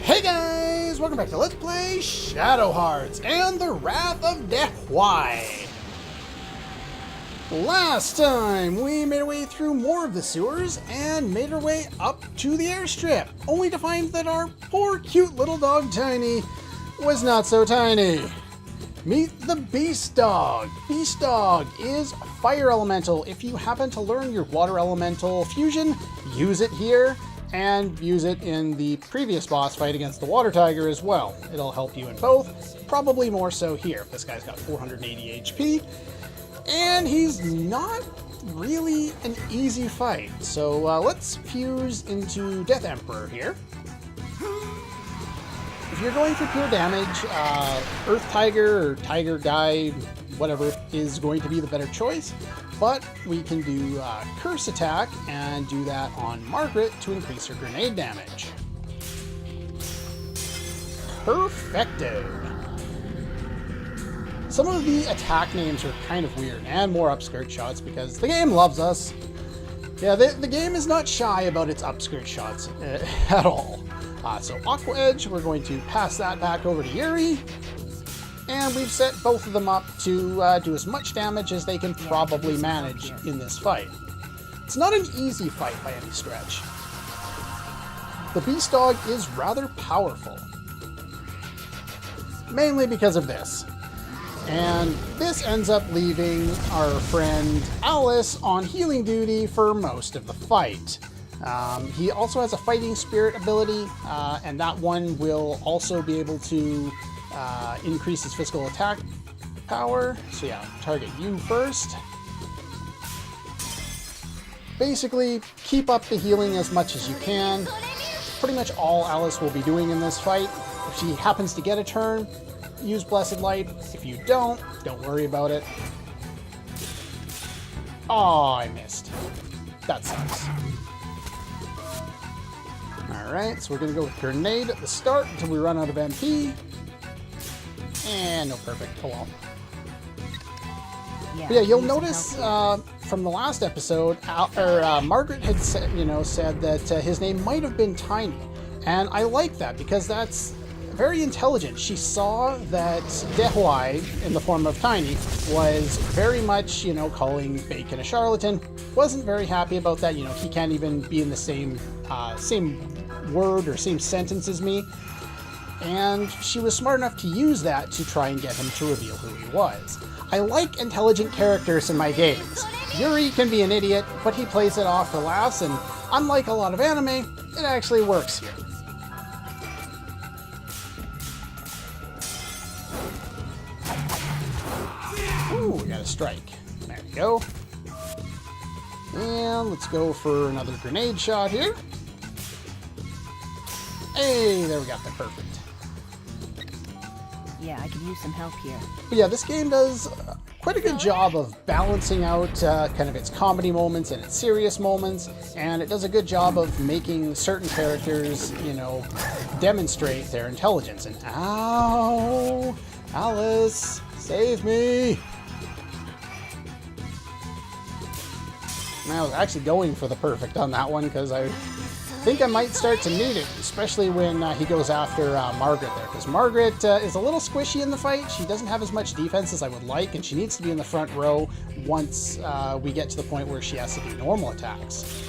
Hey guys, welcome back to Let's Play Shadow Hearts and the Wrath of Dehuai. Last time, we made our way through more of the sewers and made our way up to the airstrip, only to find that our poor cute little dog Tiny was not so tiny. Meet the Beast Dog. Beast Dog is fire elemental. If you happen to learn your water elemental fusion, use it here. And use it in the previous boss fight against the Water Tiger as well. It'll help you in both, probably more so here. This guy's got 480 HP, and he's not really an easy fight. So let's fuse into Death Emperor here. If you're going for pure damage, Earth Tiger or Tiger Guy, whatever, is going to be the better choice. But we can do Curse Attack and do that on Margaret to increase her grenade damage. Perfecto! Some of the attack names are kind of weird and more upskirt shots because the game loves us. Yeah, the game is not shy about its upskirt shots at all. So Aqua Edge, we're going to pass that back over to Yuri. And we've set both of them up to do as much damage as they can probably manage in this fight. It's not an easy fight by any stretch. The Beast Dog is rather powerful. Mainly because of this. And this ends up leaving our friend Alice on healing duty for most of the fight. He also has a fighting spirit ability, and that one will also be able to increase his physical attack power. So yeah, target you first. Basically, keep up the healing as much as you can. Pretty much all Alice will be doing in this fight. If she happens to get a turn, use Blessed Light. If you don't worry about it. Oh, I missed. That sucks. Alright, so we're going to go with Grenade at the start until we run out of MP. And no, perfect. Oh well. But yeah, you'll notice from the last episode, Margaret had said that his name might have been Tiny, and I like that because that's very intelligent. She saw that Dehuai, in the form of Tiny, was very much, calling Bacon a charlatan. Wasn't very happy about that. He can't even be in the same word or same sentence as me. And she was smart enough to use that to try and get him to reveal who he was. I like intelligent characters in my games. Yuri can be an idiot, but he plays it off for laughs, and unlike a lot of anime, it actually works here. Ooh, we got a strike. There we go. And let's go for another grenade shot here. Hey, there we got the perfect. Yeah, I could use some help here. But yeah, this game does quite a good job of balancing out kind of its comedy moments and its serious moments, and it does a good job of making certain characters, demonstrate their intelligence. And ow! Alice, save me! And I was actually going for the perfect on that one because I think I might start to need it, especially when he goes after Margaret there, because Margaret is a little squishy in the fight. She doesn't have as much defense as I would like, and she needs to be in the front row once we get to the point where she has to do normal attacks.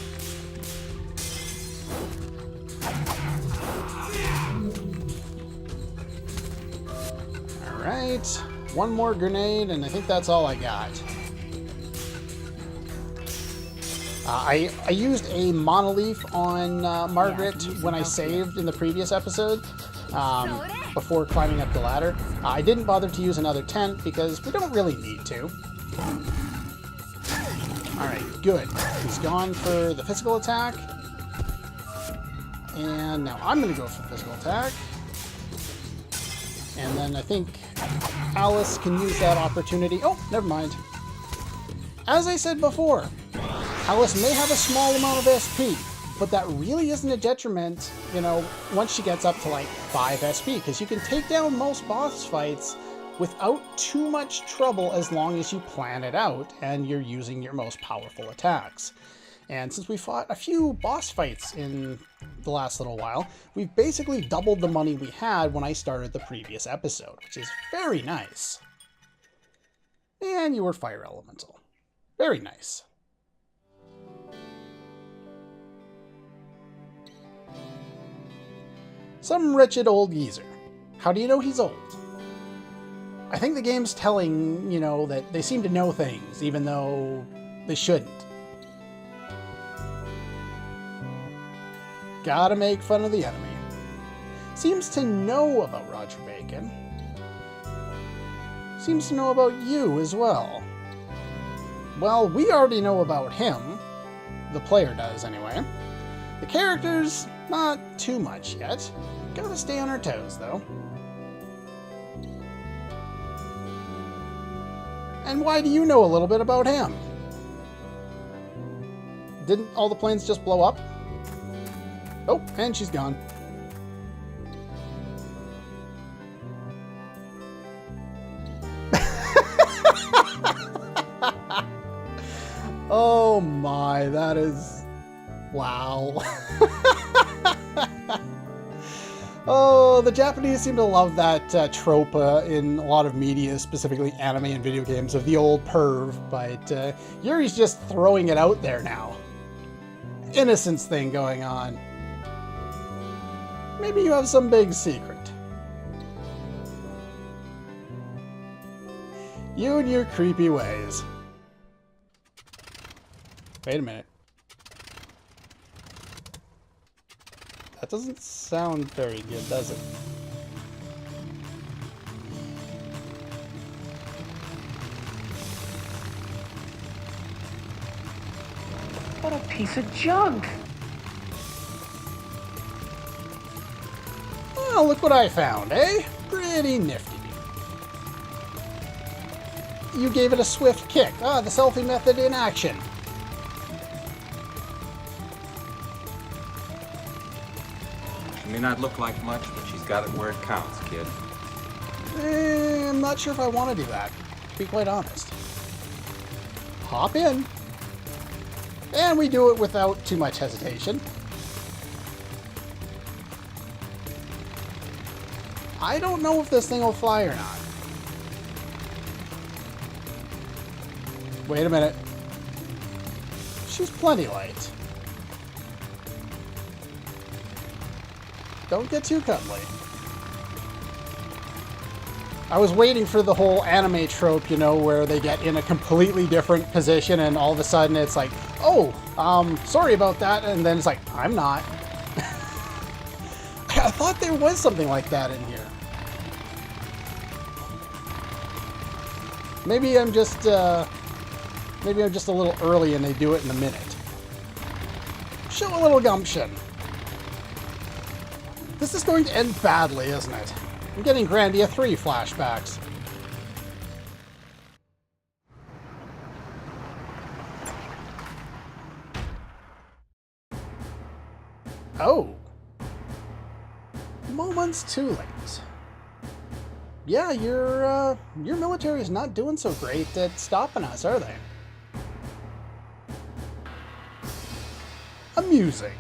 Alright, one more grenade, and I think that's all I got. I used a monolith on Margaret when I saved in the previous episode before climbing up the ladder. I didn't bother to use another tent because we don't really need to. Alright, good. He's gone for the physical attack. And now I'm going to go for the physical attack. And then I think Alice can use that opportunity. Oh, never mind. As I said before, Alice may have a small amount of SP, but that really isn't a detriment, once she gets up to like 5 SP, because you can take down most boss fights without too much trouble as long as you plan it out and you're using your most powerful attacks. And since we fought a few boss fights in the last little while, we've basically doubled the money we had when I started the previous episode, which is very nice. And you were Fire Elemental. Very nice. Some wretched old geezer. How do you know he's old? I think the game's telling, you know, that they seem to know things, even though they shouldn't. Gotta make fun of the enemy. Seems to know about Roger Bacon. Seems to know about you as well. Well, we already know about him. The player does, anyway. The characters, not too much yet. Gotta stay on our toes, though. And why do you know a little bit about him? Didn't all the planes just blow up? Oh, and she's gone. Oh my, that is... wow. Oh, the Japanese seem to love that trope in a lot of media, specifically anime and video games, of the old perv, but Yuri's just throwing it out there now. Innocence thing going on. Maybe you have some big secret. You and your creepy ways. Wait a minute. That doesn't sound very good, does it? What a piece of junk! Well, look what I found, eh? Pretty nifty. You gave it a swift kick. Ah, the selfie method in action. She may not look like much, but she's got it where it counts, kid. I'm not sure if I want to do that, to be quite honest. Hop in. And we do it without too much hesitation. I don't know if this thing will fly or not. Wait a minute. She's plenty light. Don't get too cuddly. I was waiting for the whole anime trope, you know, where they get in a completely different position and all of a sudden it's like, oh, sorry about that, and then it's like, I'm not. I thought there was something like that in here. Maybe I'm just a little early and they do it in a minute. Show a little gumption. This is going to end badly, isn't it? I'm getting Grandia III flashbacks. Oh. Moments too late. Yeah, your military is not doing so great at stopping us, are they? Amusing.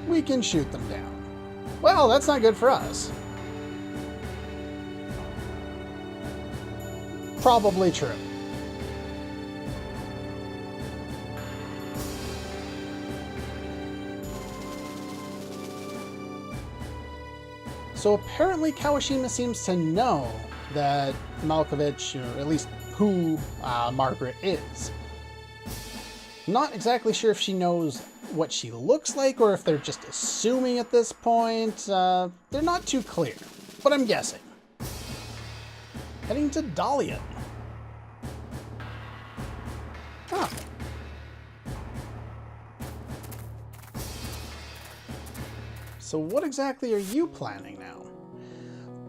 We can shoot them down. Well, that's not good for us. Probably true. So apparently Kawashima seems to know that Malkovich, or at least who Margaret is. Not exactly sure if she knows what she looks like or if they're just assuming at this point. They're not too clear, but I'm guessing. Heading to Dalian. Huh. So what exactly are you planning now?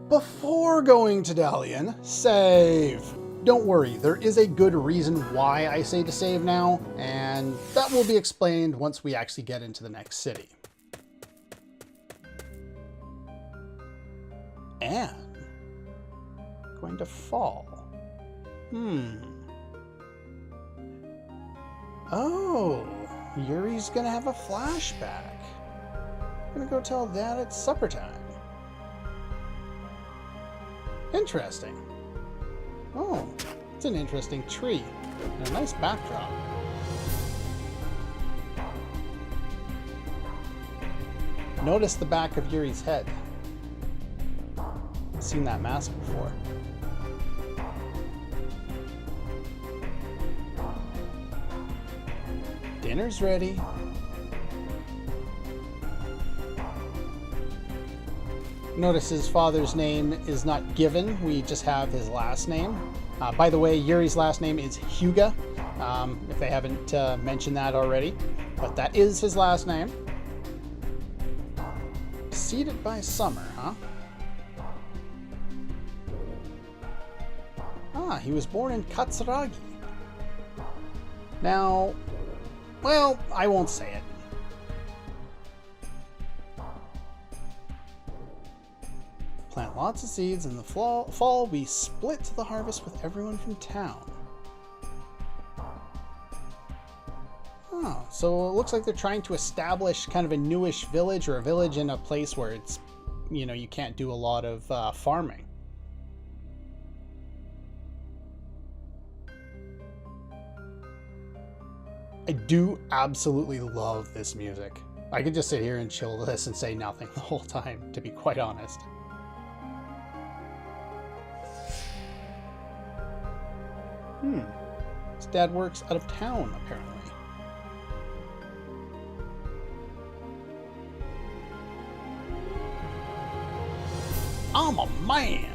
Before going to Dalian, save. Don't worry, there is a good reason why I say to save now, and that will be explained once we actually get into the next city. Anne. Going to fall. Oh, Yuri's gonna have a flashback. Gonna go tell Dad it's supper time. Interesting. Oh, it's an interesting tree and a nice backdrop. Notice the back of Yuri's head. I've seen that mask before. Dinner's ready. Notice his father's name is not given. We just have his last name. By the way, Yuri's last name is Hyuga, if they haven't mentioned that already. But that is his last name. Preceded by summer, huh? Ah, he was born in Katsuragi. Now, well, I won't say it. Plant lots of seeds. In the fall, we split the harvest with everyone from town. Oh, so it looks like they're trying to establish kind of a newish village, or a village in a place where it's, you know, you can't do a lot of farming. I do absolutely love this music. I could just sit here and chill to this and say nothing the whole time, to be quite honest. His dad works out of town, apparently. I'm a man!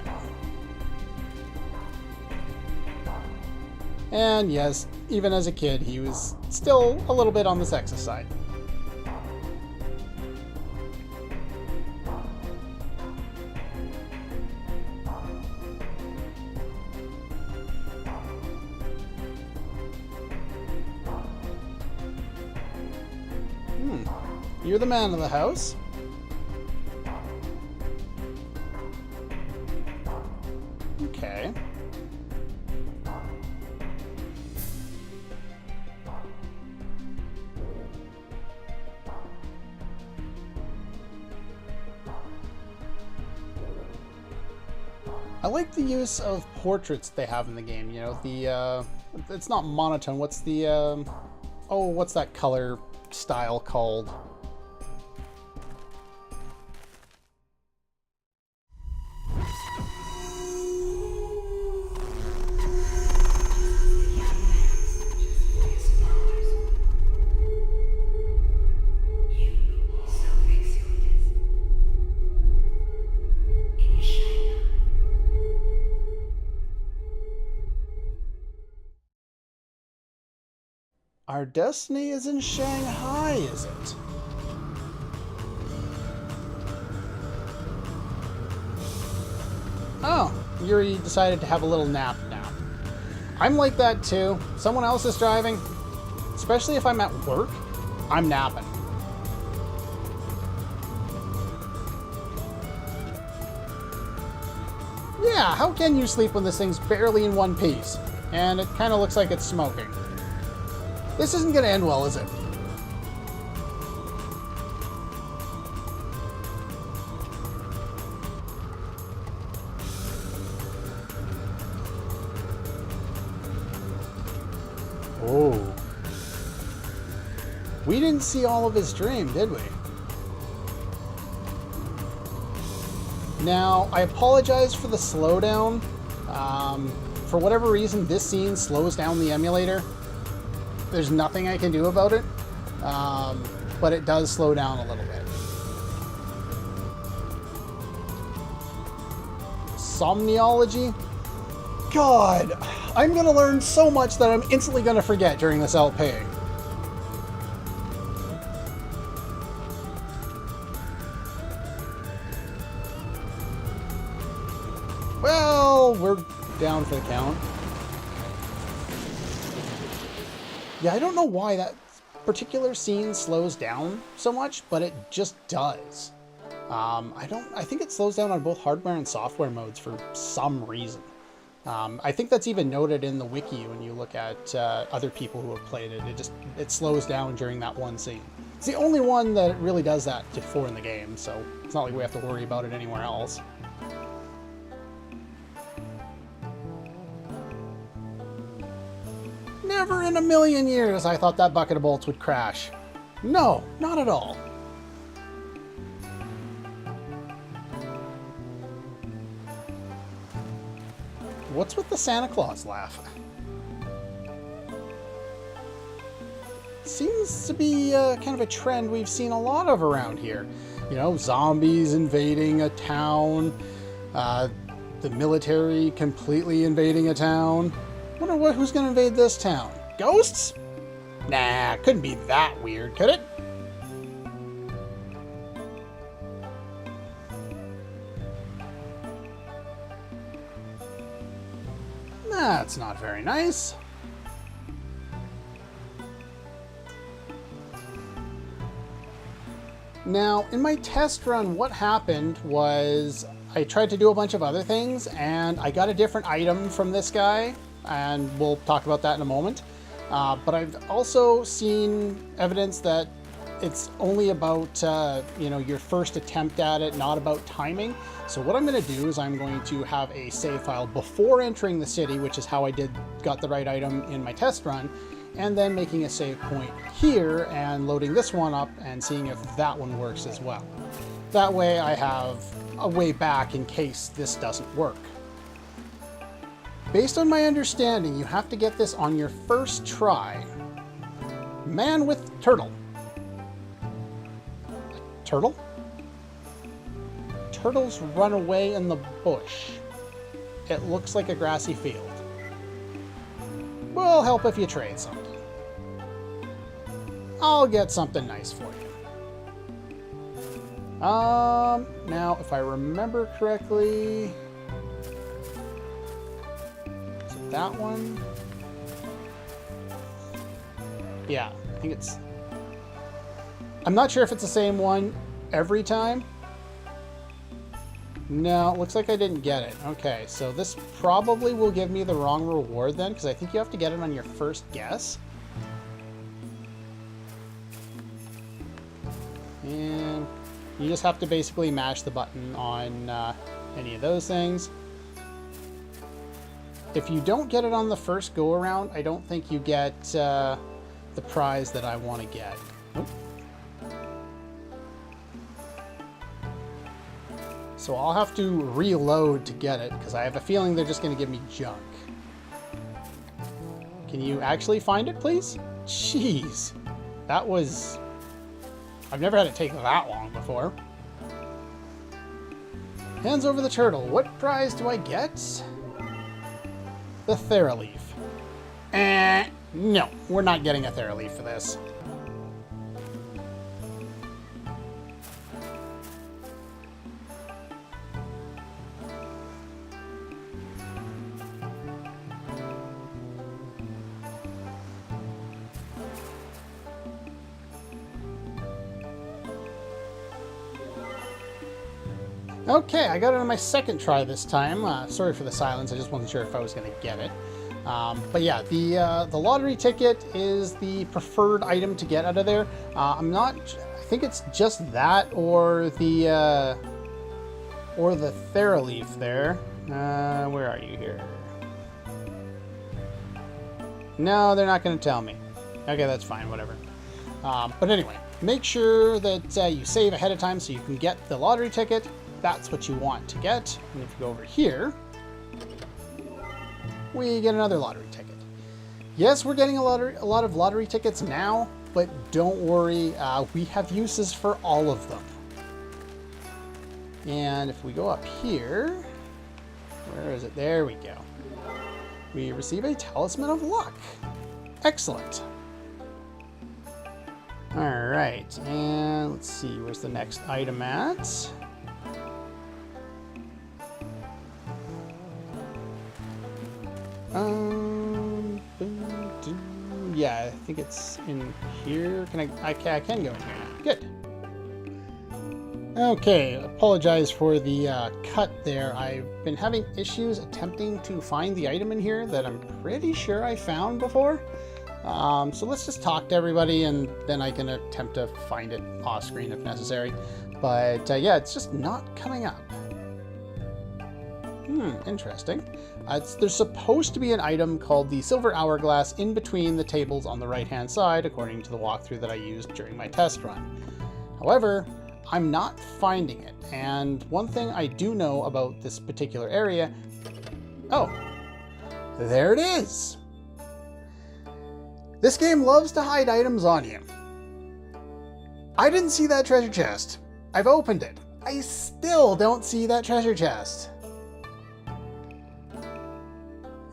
And yes, even as a kid, he was still a little bit on the sexist side. You're the man of the house. Okay. I like the use of portraits they have in the game. You know, it's not monotone. What's the, what's that color style called? Our destiny is in Shanghai, is it? Oh, Yuri decided to have a little nap now. I'm like that too. Someone else is driving, especially if I'm at work, I'm napping. Yeah, how can you sleep when this thing's barely in one piece? And it kind of looks like it's smoking. This isn't going to end well, is it? Oh. We didn't see all of his dream, did we? Now, I apologize for the slowdown. For whatever reason, this scene slows down the emulator. There's nothing I can do about it, but it does slow down a little bit. Somniology? God, I'm going to learn so much that I'm instantly going to forget during this LP. Well, we're down for the count. Yeah, I don't know why that particular scene slows down so much, but it just does. I think it slows down on both hardware and software modes for some reason. I think that's even noted in the wiki when you look at other people who have played it. It slows down during that one scene. It's the only one that really does that for in the game, so it's not like we have to worry about it anywhere else. Never in a million years I thought that bucket of bolts would crash. No, not at all. What's with the Santa Claus laugh? Seems to be kind of a trend we've seen a lot of around here. You know, zombies invading a town, the military completely invading a town. Wonder who's gonna invade this town? Ghosts? Nah, couldn't be that weird, could it? That's not very nice. Now, in my test run, what happened was I tried to do a bunch of other things, and I got a different item from this guy, and we'll talk about that in a moment. But I've also seen evidence that it's only about, you know, your first attempt at it, not about timing. So what I'm going to do is I'm going to have a save file before entering the city, which is how I got the right item in my test run, and then making a save point here and loading this one up and seeing if that one works as well. That way I have a way back in case this doesn't work. Based on my understanding, you have to get this on your first try. Man with turtle. Turtle? Turtles run away in the bush. It looks like a grassy field. We'll help if you trade something. I'll get something nice for you. Now, if I remember correctly... Is it that one? Yeah, I think it's... I'm not sure if it's the same one every time. No, it looks like I didn't get it. Okay, so this probably will give me the wrong reward then, because I think you have to get it on your first guess. And you just have to basically mash the button on any of those things. If you don't get it on the first go around, I don't think you get the prize that I want to get. Oop. So I'll have to reload to get it, because I have a feeling they're just going to give me junk. Can you actually find it, please? Jeez. That was... I've never had it take that long before. Hands over the turtle. What prize do I get? The Theraleaf. No, we're not getting a Theraleaf for this. Okay, I got it on my second try this time. Sorry for the silence, I just wasn't sure if I was going to get it. But yeah, the lottery ticket is the preferred item to get out of there. I think it's just that or the Theraleaf there. Where are you here? No, they're not going to tell me. Okay, that's fine, whatever. But anyway, make sure that you save ahead of time so you can get the lottery ticket. That's what you want to get. And if you go over here, we get another lottery ticket. Yes, we're getting a lot of lottery tickets now, but don't worry, we have uses for all of them. And if we go up here, where is it? There we go. We receive a Talisman of Luck. Excellent. All right, and let's see, where's the next item at? Yeah, I think it's in here. I can go in here now. Good. Okay, apologize for the cut there. I've been having issues attempting to find the item in here that I'm pretty sure I found before. So let's just talk to everybody and then I can attempt to find it off screen if necessary. But yeah, it's just not coming up. Interesting. There's supposed to be an item called the Silver Hourglass in between the tables on the right-hand side, according to the walkthrough that I used during my test run. However, I'm not finding it. And one thing I do know about this particular area... Oh, there it is! This game loves to hide items on you. I didn't see that treasure chest. I've opened it. I still don't see that treasure chest.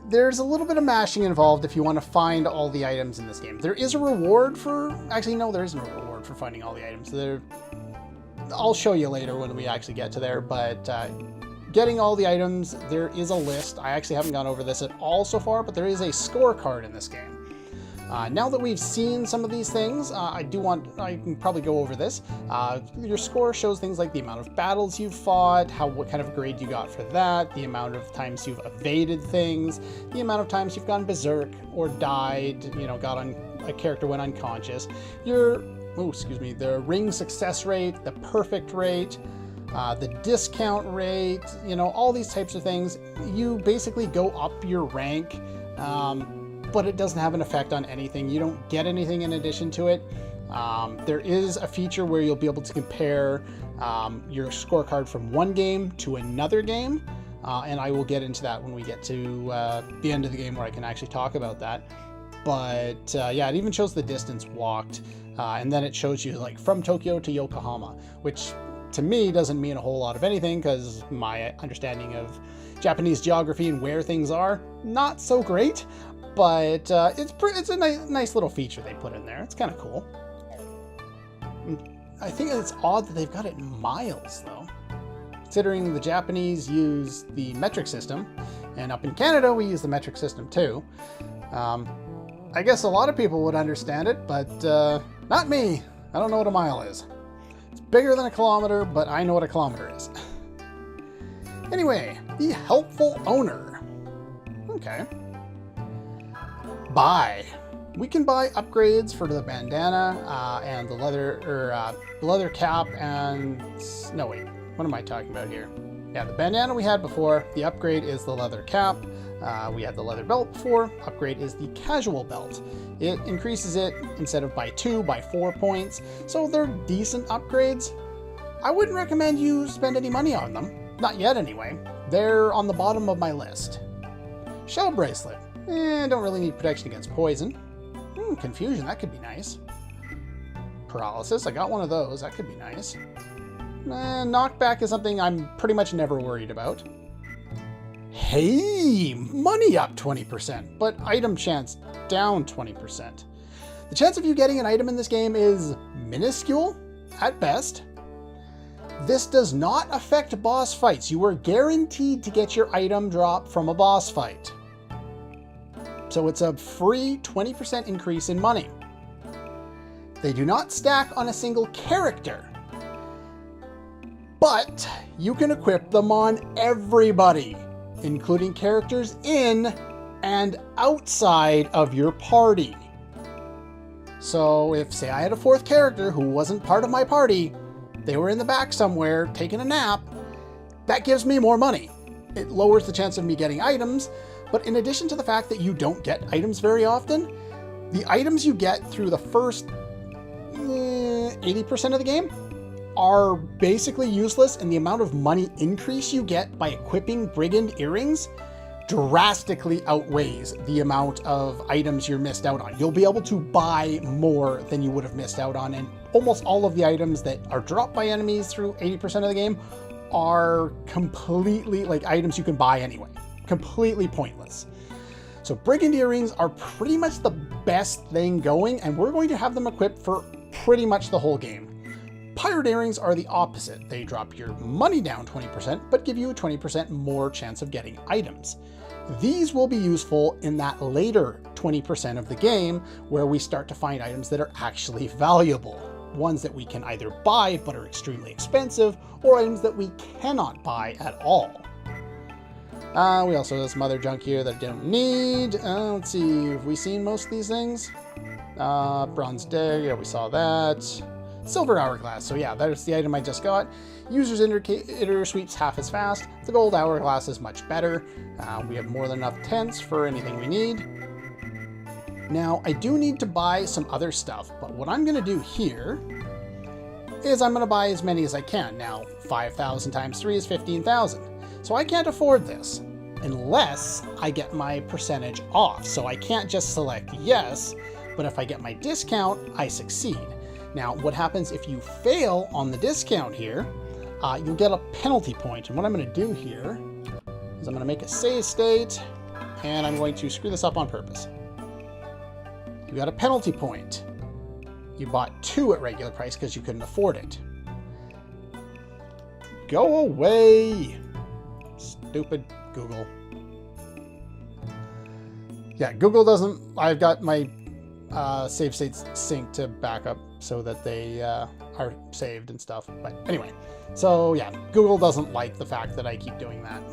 There's a little bit of mashing involved if you want to find all the items in this game. There is a reward for... Actually, no, there isn't a reward for finding all the items. I'll show you later when we actually get to there, but getting all the items, there is a list. I actually haven't gone over this at all so far, but there is a scorecard in this game. Now that we've seen some of these things, I can probably go over this. Your score shows things like the amount of battles you've fought, what kind of grade you got for that, the amount of times you've evaded things, the amount of times you've gone berserk or died, a character went unconscious, the ring success rate, the perfect rate, the discount rate, all these types of things. You basically go up your rank, but it doesn't have an effect on anything. You don't get anything in addition to it. There is a feature where you'll be able to compare your scorecard from one game to another game, and I will get into that when we get to the end of the game where I can actually talk about that. But yeah, it even shows the distance walked, and then it shows you like from Tokyo to Yokohama, which to me doesn't mean a whole lot of anything because my understanding of Japanese geography and where things are, not so great. But it's a nice little feature they put in there. It's kind of cool. I think it's odd that they've got it in miles, though. Considering the Japanese use the metric system, and up in Canada we use the metric system too. I guess a lot of people would understand it, but not me. I don't know what a mile is. It's bigger than a kilometer, but I know what a kilometer is. Anyway, the helpful owner. Okay. Buy. We can buy upgrades for the bandana and the leather cap and... No, wait. What am I talking about here? Yeah, the bandana we had before. The upgrade is the leather cap. We had the leather belt before. Upgrade is the casual belt. It increases it instead of by 2, by 4 points. So they're decent upgrades. I wouldn't recommend you spend any money on them. Not yet, anyway. They're on the bottom of my list. Shell bracelet. Don't really need protection against poison. Confusion, that could be nice. Paralysis, I got one of those. That could be nice. Knockback is something I'm pretty much never worried about. Hey, money up 20%, but item chance down 20%. The chance of you getting an item in this game is minuscule at best. This does not affect boss fights. You are guaranteed to get your item drop from a boss fight. So it's a free 20% increase in money. They do not stack on a single character, but you can equip them on everybody, including characters in and outside of your party. So if, say, I had a fourth character who wasn't part of my party, they were in the back somewhere taking a nap, that gives me more money. It lowers the chance of me getting items, but in addition to the fact that you don't get items very often, the items you get through the first 80% of the game are basically useless, and the amount of money increase you get by equipping brigand earrings drastically outweighs the amount of items you're missed out on. You'll be able to buy more than you would have missed out on, and almost all of the items that are dropped by enemies through 80% of the game are completely like items you can buy anyway. Completely pointless. So brigand earrings are pretty much the best thing going, and we're going to have them equipped for pretty much the whole game. Pirate earrings are the opposite. They drop your money down 20%, but give you a 20% more chance of getting items. These will be useful in that later 20% of the game where we start to find items that are actually valuable. ones that we can either buy but are extremely expensive, or items that we cannot buy at all. We also have some other junk here that I don't need. Let's see, have we seen most of these things? Bronze Dagger, yeah, we saw that. Silver Hourglass, so yeah, that's the item I just got. User's indicator sweeps half as fast. The Gold Hourglass is much better. We have more than enough tents for anything we need. Now, I do need to buy some other stuff, but what I'm going to do here is I'm going to buy as many as I can. Now, 5,000 times 3 is 15,000. So I can't afford this unless I get my percentage off. So I can't just select yes, but if I get my discount, I succeed. Now, what happens if you fail on the discount here, you'll get a penalty point. And what I'm going to do here is I'm going to make a save state, and I'm going to screw this up on purpose. You got a penalty point. You bought 2 at regular price because you couldn't afford it. Go away! Stupid Google. Yeah, Google doesn't... I've got my save states synced to backup so that they are saved and stuff. But anyway, so yeah, Google doesn't like the fact that I keep doing that.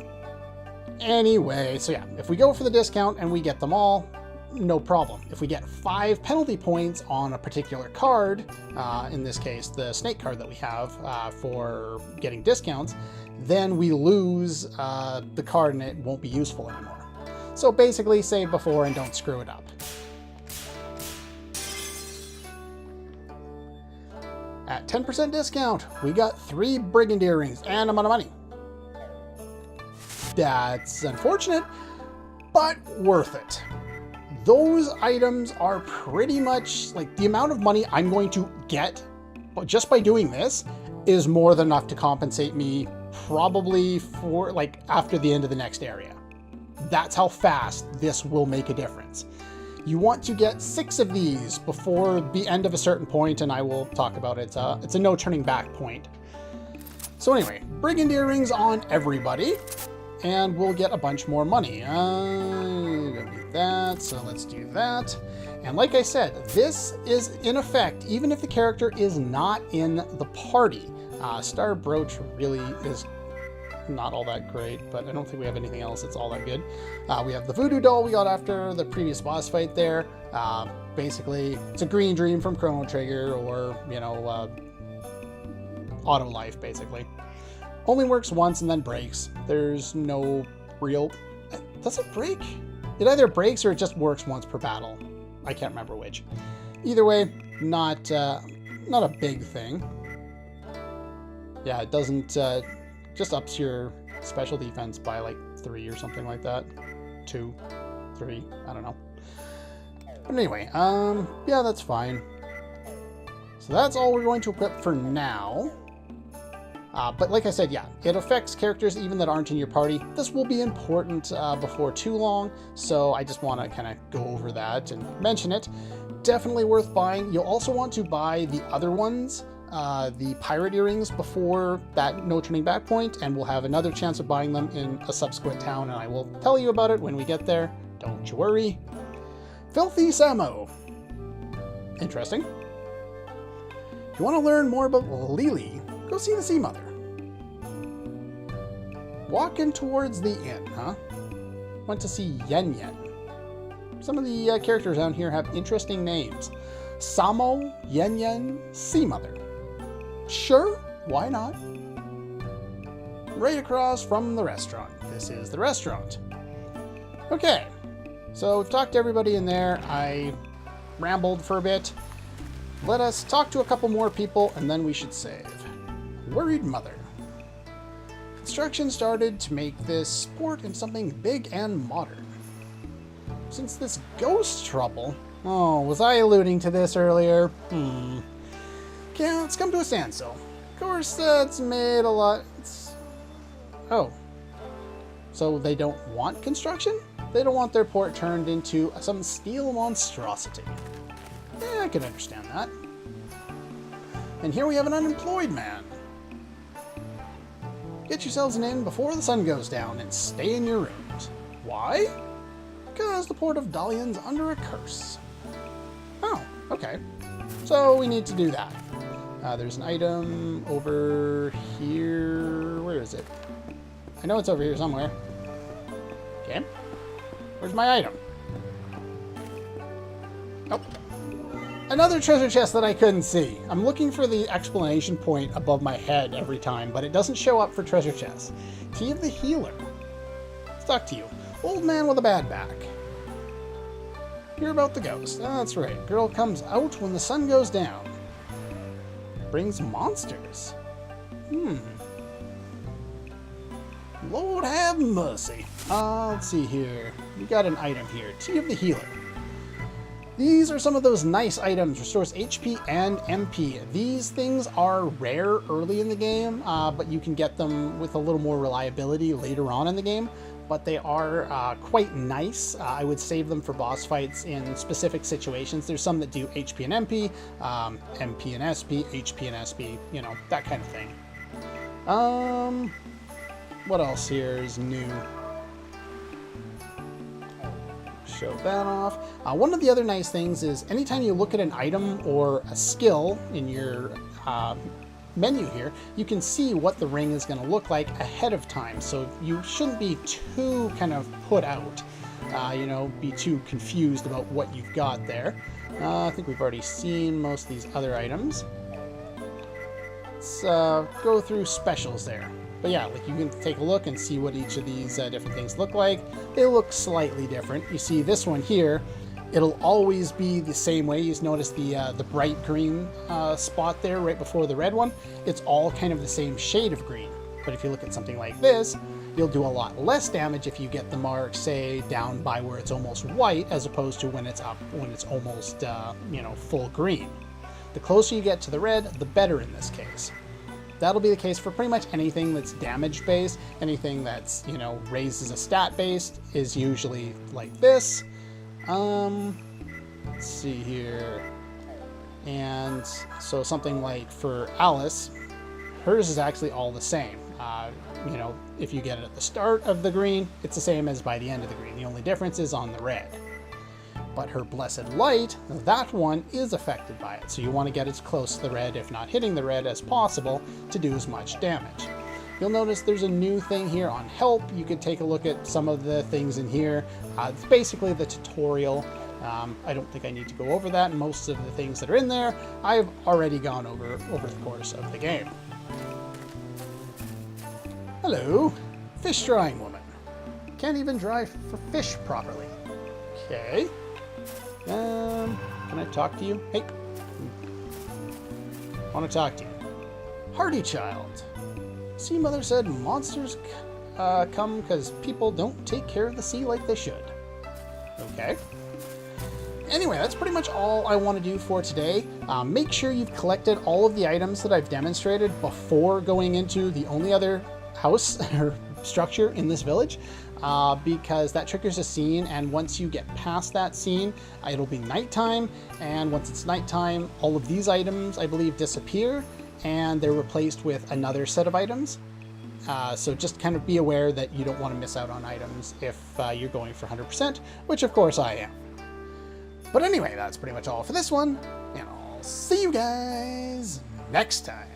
Anyway, so yeah, if we go for the discount and we get them all, no problem. If we get 5 penalty points on a particular card, in this case, the snake card that we have for getting discounts, then we lose the card and it won't be useful anymore. So basically, save before and don't screw it up. At 10% discount, we got 3 Brigand earrings and amount of money. That's unfortunate, but worth it. Those items are pretty much like the amount of money I'm going to get just by doing this is more than enough to compensate me probably for like after the end of the next area. That's how fast this will make a difference. You want to get 6 of these before the end of a certain point, and I will talk about it. It's a no turning back point. So anyway, Brigand earrings on everybody, and we'll get a bunch more money. Don't need that, so let's do that. And like I said, this is in effect, even if the character is not in the party. Star Brooch really is not all that great, but I don't think we have anything else that's all that good. We have the voodoo doll we got after the previous boss fight there. Basically, it's a green dream from Chrono Trigger, or, you know, Auto Life, basically. Only works once and then breaks. There's no real... Does it break? It either breaks or it just works once per battle. I can't remember which. Either way, not a big thing. Yeah, it doesn't... just ups your special defense by like 3 or something like that. 2, 3, I don't know. But anyway, yeah, that's fine. So that's all we're going to equip for now. But like I said, yeah, it affects characters even that aren't in your party. This will be important before too long, so I just want to kind of go over that and mention it. Definitely worth buying. You'll also want to buy the other ones, the pirate earrings, before that no turning back point, and we'll have another chance of buying them in a subsequent town, and I will tell you about it when we get there. Don't you worry. Filthy Samo. Interesting. If you want to learn more about Lily, go see the Sea Mother. Walking towards the inn, huh? Went to see Yen Yen. Some of the characters down here have interesting names. Samo, Yen Yen, Sea Mother. Sure, why not? Right across from the restaurant. This is the restaurant. Okay, so we've talked to everybody in there. I rambled for a bit. Let us talk to a couple more people and then we should save. Worried Mother. Construction started to make this port into something big and modern. Since this ghost trouble... Oh, was I alluding to this earlier? Okay, let's come to a standstill. Of course, it's made a lot... Oh. So they don't want construction? They don't want their port turned into some steel monstrosity. Yeah, I can understand that. And here we have an unemployed man. Get yourselves an inn before the sun goes down and stay in your rooms. Why? Because the port of Dalian's under a curse. Oh, okay. So we need to do that. There's an item over here. Where is it? I know it's over here somewhere. Okay. Where's my item? Oh. Another treasure chest that I couldn't see. I'm looking for the explanation point above my head every time, but it doesn't show up for treasure chests. Tea of the Healer. Stuck to you. Old man with a bad back. Hear about the ghost. That's right. Girl comes out when the sun goes down. Brings monsters. Lord have mercy. Let's see here. We got an item here. Tea of the Healer. These are some of those nice items. Restores HP and MP. These things are rare early in the game, but you can get them with a little more reliability later on in the game. But they are quite nice. I would save them for boss fights in specific situations. There's some that do HP and MP, MP and SP, HP and SP, you know, that kind of thing. What else here is new? Show that off. One of the other nice things is anytime you look at an item or a skill in your menu here, you can see what the ring is going to look like ahead of time. So you shouldn't be too kind of put out, you know, be too confused about what you've got there. I think we've already seen most of these other items. Let's go through specials there. But yeah, like you can take a look and see what each of these different things look like. They look slightly different. You see this one here, it'll always be the same way. You notice the bright green spot there right before the red one. It's all kind of the same shade of green. But if you look at something like this, you'll do a lot less damage if you get the mark, say, down by where it's almost white, as opposed to when it's up, when it's almost, you know, full green. The closer you get to the red, the better in this case. That'll be the case for pretty much anything that's damage based. Anything that's, you know, raises a stat based is usually like this. Let's see here. And so something like for Alice, hers is actually all the same. You know, if you get it at the start of the green, it's the same as by the end of the green. The only difference is on the red. But her Blessed Light, that one is affected by it. So you want to get as close to the red, if not hitting the red, as possible to do as much damage. You'll notice there's a new thing here on help. You could take a look at some of the things in here. It's basically the tutorial. I don't think I need to go over that. Most of the things that are in there, I've already gone over the course of the game. Hello, fish drying woman. Can't even dry for fish properly. Okay. Can I talk to you? Hey. Want to talk to you. Hardy child. Sea Mother said monsters come because people don't take care of the sea like they should. Okay. Anyway, that's pretty much all I want to do for today. Make sure you've collected all of the items that I've demonstrated before going into the only other house or structure in this village. Because that triggers a scene, and once you get past that scene, it'll be nighttime, and once it's nighttime, all of these items, I believe, disappear, and they're replaced with another set of items. So just kind of be aware that you don't want to miss out on items if you're going for 100%, which of course I am. But anyway, that's pretty much all for this one, and I'll see you guys next time.